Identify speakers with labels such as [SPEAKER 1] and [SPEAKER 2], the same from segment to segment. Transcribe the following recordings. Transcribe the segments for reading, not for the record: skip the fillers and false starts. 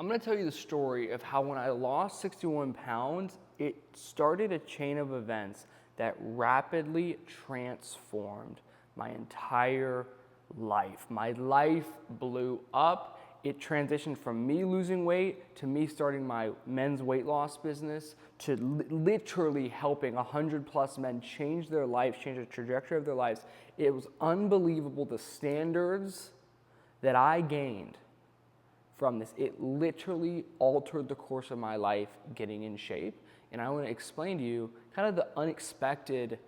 [SPEAKER 1] I'm going to tell you the story of how when I lost 61 pounds, it started a chain of events that rapidly transformed my entire life. My life blew up. It transitioned from me losing weight to me starting my men's weight loss business to literally helping 100 plus men change their lives, change the trajectory of their lives. It was unbelievable the standards that I gained from this. It literally altered the course of my life getting in shape. And I want to explain to you kind of the unexpected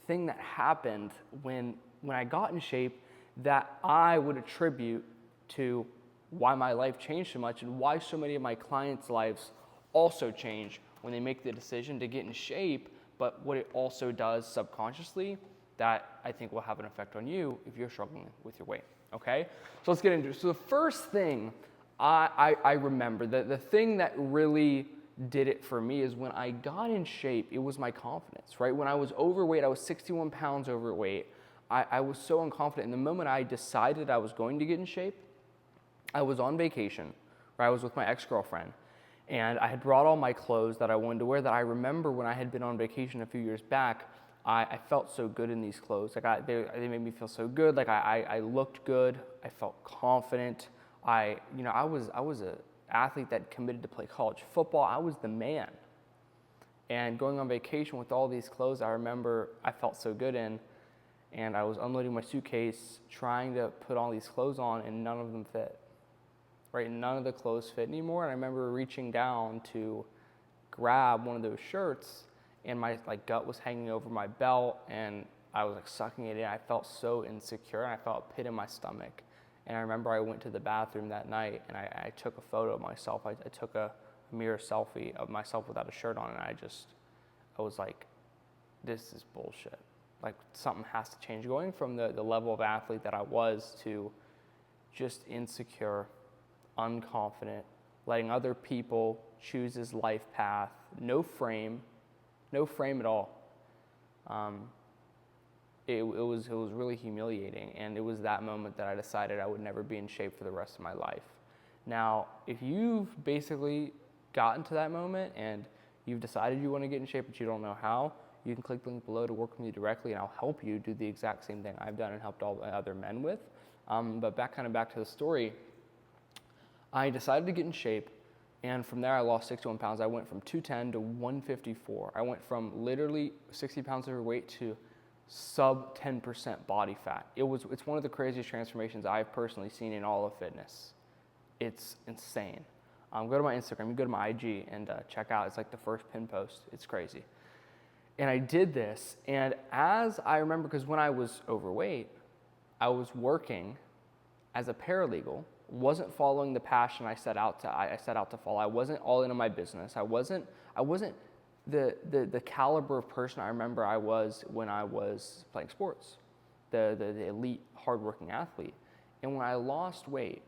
[SPEAKER 1] thing that happened when I got in shape that I would attribute to why my life changed so much and why so many of my clients' lives also change when they make the decision to get in shape, but what it also does subconsciously that I think will have an effect on you if you're struggling with your weight, okay? So let's get into it. So the first thing I remember, the thing that really did it for me is when I got in shape, it was my confidence, right? When I was overweight, I was 61 pounds overweight, I was so unconfident. And the moment I decided I was going to get in shape, I was on vacation, where I was with my ex-girlfriend, and I had brought all my clothes that I wanted to wear that I remember when I had been on vacation a few years back, I felt so good in these clothes. Like they made me feel so good. Like I looked good. I felt confident. I was an athlete that committed to play college football. I was the man. And going on vacation with all these clothes, I remember I felt so good in, and I was unloading my suitcase, trying to put all these clothes on, and none of them fit. Right, none of the clothes fit anymore. And I remember reaching down to grab one of those shirts, and my gut was hanging over my belt, and I was sucking it in. I felt so insecure, and I felt a pit in my stomach. And I remember I went to the bathroom that night, and I took a photo of myself. I took a mirror selfie of myself without a shirt on, and I was like, this is bullshit. Like, something has to change. Going from the level of athlete that I was to just insecure, unconfident, letting other people choose his life path, no frame at all. It was really humiliating, and it was that moment that I decided I would never be in shape for the rest of my life. Now, if you've basically gotten to that moment and you've decided you want to get in shape but you don't know how, you can click the link below to work with me directly, and I'll help you do the exact same thing I've done and helped all the other men with. But back to the story. I decided to get in shape, and from there I lost 61 pounds. I went from 210 to 154. I went from literally 60 pounds overweight to sub 10% body fat. It's one of the craziest transformations I've personally seen in all of fitness. It's insane. Go to my Instagram, you go to my IG and check out. It's like the first pin post. It's crazy. And I did this, and as I remember, because when I was overweight, I was working as a paralegal, wasn't following the passion I set out to follow. I wasn't all in on my business. I wasn't the caliber of person I remember I was when I was playing sports, the elite, hardworking athlete. And when I lost weight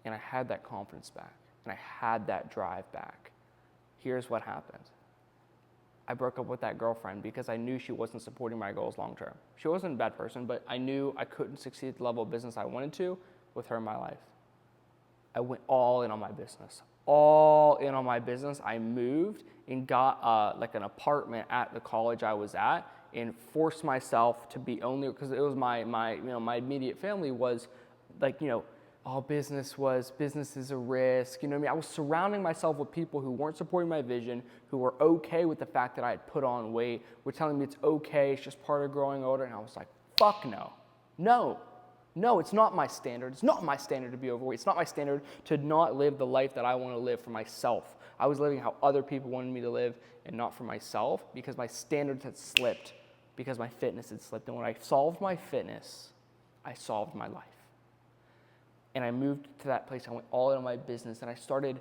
[SPEAKER 1] and I had that confidence back and I had that drive back, here's what happened. I broke up with that girlfriend because I knew she wasn't supporting my goals long term. She wasn't a bad person, but I knew I couldn't succeed at the level of business I wanted to with her in my life. I went all in on my business. I moved and got an apartment at the college I was at and forced myself to be only, because it was my immediate family was like, all business is a risk. I was surrounding myself with people who weren't supporting my vision, who were okay with the fact that I had put on weight, were telling me it's okay, it's just part of growing older. And I was like, fuck no. No, it's not my standard. It's not my standard to be overweight. It's not my standard to not live the life that I want to live for myself. I was living how other people wanted me to live and not for myself because my standards had slipped, because my fitness had slipped. And when I solved my fitness, I solved my life. And I moved to that place. I went all in on my business, and I started,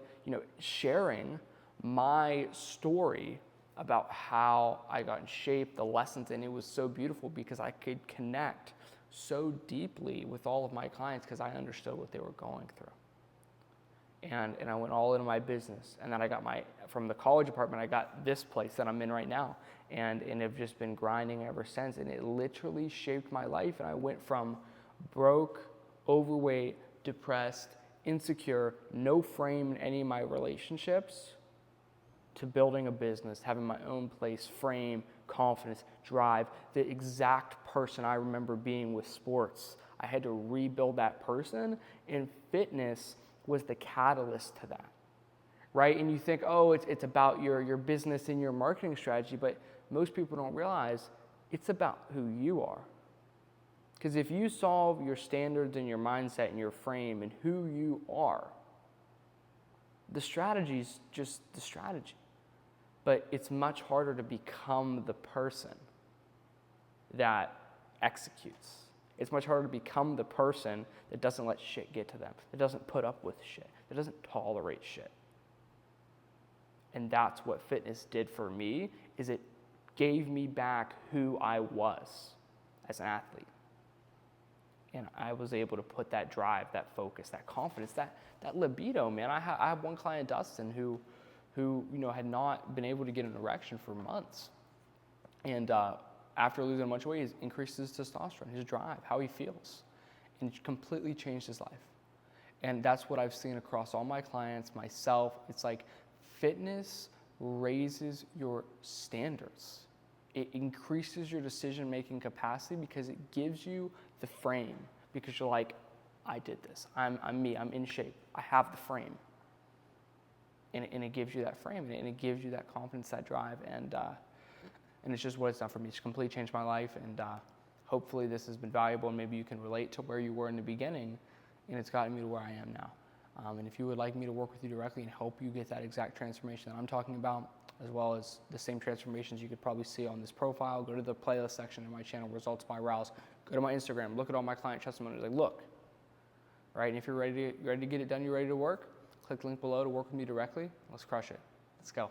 [SPEAKER 1] sharing my story about how I got in shape, the lessons, and it was so beautiful because I could connect so deeply with all of my clients because I understood what they were going through. And I went all into my business. And then I got from the college apartment, I got this place that I'm in right now. And have just been grinding ever since. And it literally shaped my life. And I went from broke, overweight, depressed, insecure, no frame in any of my relationships, to building a business, having my own place, frame, confidence, drive, the exact person I remember being with sports. I had to rebuild that person, and fitness was the catalyst to that, right? And you think, oh, it's about your business and your marketing strategy, but most people don't realize it's about who you are. Because if you solve your standards and your mindset and your frame and who you are, the strategy is just the strategy. But it's much harder to become the person that executes. It's much harder to become the person that doesn't let shit get to them, that doesn't put up with shit, that doesn't tolerate shit. And that's what fitness did for me, is it gave me back who I was as an athlete. And I was able to put that drive, that focus, that confidence, that libido, man. I have one client, Dustin, who had not been able to get an erection for months. And after losing a bunch of weight, he increased his testosterone, his drive, how he feels. And it completely changed his life. And that's what I've seen across all my clients, myself. It's like fitness raises your standards. It increases your decision-making capacity because it gives you the frame. Because you're like, I did this. I'm me. I'm in shape. I have the frame. And it gives you that frame, and it gives you that confidence, that drive, and it's just what it's done for me. It's completely changed my life, and hopefully this has been valuable, and maybe you can relate to where you were in the beginning, and it's gotten me to where I am now. And if you would like me to work with you directly and help you get that exact transformation that I'm talking about, as well as the same transformations you could probably see on this profile, go to the playlist section in my channel, Results by Rouse. Go to my Instagram, look at all my client testimonies. Like, look, right? And if you're ready to get it done, you're ready to work, click the link below to work with me directly. Let's crush it. Let's go.